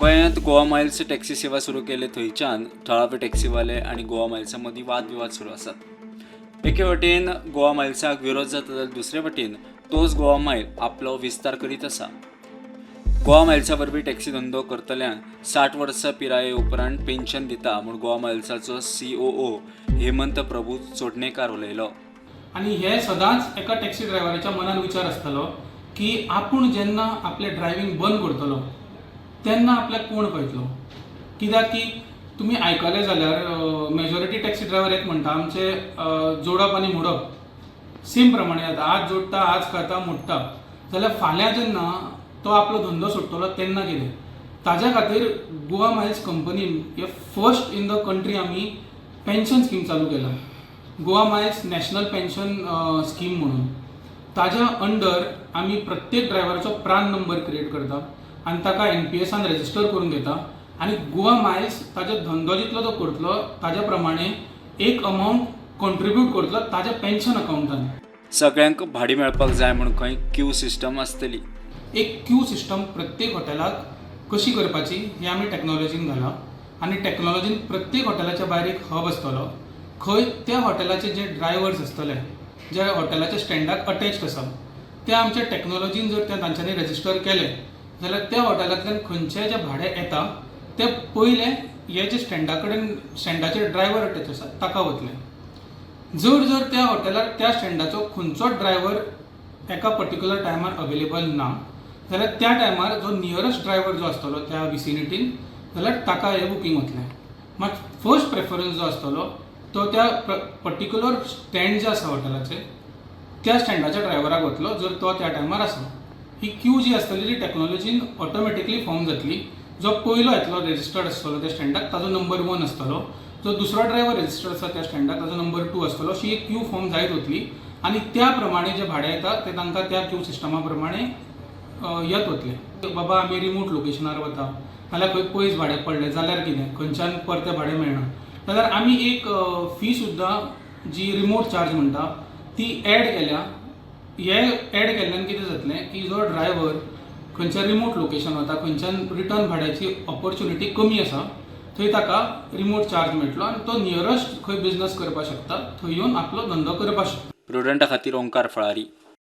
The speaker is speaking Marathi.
गोंयांत गोवा मायल्स टॅक्सी सेवा सुरू केले थंयच्यान थळावे टॅक्सीवाले आनी गोवा मायल्सां मदीं वादविवाद सुरू आसात। एके वटेन गोवा मायल्साक विरोध जाता जाल्यार दुसरे वटेन तोच गोवा मायल आपलो विस्तार करीत आसा। गोवा मायल्सा वरवीं टॅक्सी धंदो करतल्यांक 60 वर्सां पिराये उपरांत पेन्शन दिता म्हूण गोवा मायल्साचो COO हेमंत प्रभू चोडणेकार उलयलो। आणि हे सदांच एका टॅक्सी ड्रायव्हराच्या मनात विचार आसतलो की आपूण जेन्ना आपले ड्रायव्हिंग बंद करतलो तेन्ना आपल्याक कोण पळयतलो। कित्याक की तुमी आयकले जाल्यार मेजॉरिटी टॅक्सी ड्रायव्हर एक म्हणटा आमचे जोडप आनी मोडप सेम प्रमाणे जाता। आज जोडटा, आज खाता, मोडटा, जाल्यार फाल्यां जेन्ना तो आपलो धंदो सोडटलो तेन्ना कितें? ताज्या खातीर गोवा मायल्स कंपनीन हे फर्स्ट इन द कंट्री आमी पेन्शन स्कीम चालू केला, Goa Miles national pension scheme म्हणून। ताज्या अंडर आमी प्रत्येक ड्रायव्हराचो प्रान नंबर क्रिएट करता आनी ताका NPSआन रजिस्टर करून घेता आनी गोवा मायल्स ताजो धंदो जितलो तो करतलो ताज्या प्रमाणे एक अमावंट कॉन्ट्रिब्यूट करतलो ताज्या पेन्शन अकाउंटान। सगळ्यांक भाडी मेळपाक जाय म्हूण खंय क्यू सिस्टम आसतली। एक क्यू सिस्टम प्रत्येक हॉटेलाक कशी करपाची हे आमी टॅक्नॉलॉजीन घाला आनी टॅक्नॉलॉजीन प्रत्येक हॉटेलाच्या भायर एक हब आसतलो, खंय त्या हॉटेलाचे जे ड्रायव्हर्स आसतले जे हॉटेलाच्या स्टँडाक अटॅच्ड आसा ते आमच्या टॅक्नॉलॉजीन जर त्या तांच्यांनी रजिस्टर केले जाल्यार त्या हॉटेलांतल्यान खंयचें जें भाडें येता तें पयलें हे जे स्टँडा कडेन स्टँडाचेर ड्रायव्हर अटॅच आसा ताका वतलें। जर त्या हॉटेलार त्या स्टँडाचो खंयचोच ड्रायव्हर एका पर्टिक्युलर टायमार अवेलेबल ना जाल्यार त्या टायमार जो नियरस्ट ड्रायव्हर जो आसतलो त्या विसिनिटीन जाल्यार ताका हें बुकींग वतलें। मात फर्स्ट प्रेफरन्स जो आसतलो तो त्या पर्टिक्युलर स्टँड जे आसा हॉटेलाचें त्या स्टँडाच्या ड्रायव्हराक वतलो जर तो त्या टायमार आसा। ही क्यू जी आसतली ती टॅक्नॉलॉजीन ऑटोमॅटिकली फॉर्म जातली। जो पयलो येतलो रजिस्टर्ड आसतलो त्या स्टँडाक ताजो नंबर 1 आसतलो, जो दुसरो ड्रायव्हर रजिस्टर्ड आसा त्या स्टँडाक ताजो नंबर 2 आसतलो। अशी एक क्यू फॉर्म जायत वतली आनी त्या प्रमाणे जे भाडें येता तें तांकां त्या क्यू सिस्टमा प्रमाणे येत वतलें। बाबा आमी रिमोट लोकेशनार वता नाल्यार खंय पयस भाडें पडलें जाल्यार कितें, खंयच्यान परतें भाडें मेळना जाल्यार आमी एक फी सुद्दां जी रिमोट चार्ज म्हणटा ती एड केल्या। हे एड केल्ल्यान कितें जातलें की जो ड्रायव्हर खंयच्या रिमोट लोकेशन वता, खंयच्यान रिटर्न भाड्याची ऑपॉर्च्युनिटी कमी आसा थंय ताका रिमोट चार्ज मेळटलो आनी तो नियरस्ट खंय बिझनस करपाक शकता थंय येवन आपलो धंदो करपाक शकता। प्रुडंटा खातीर ओंकार फळारी।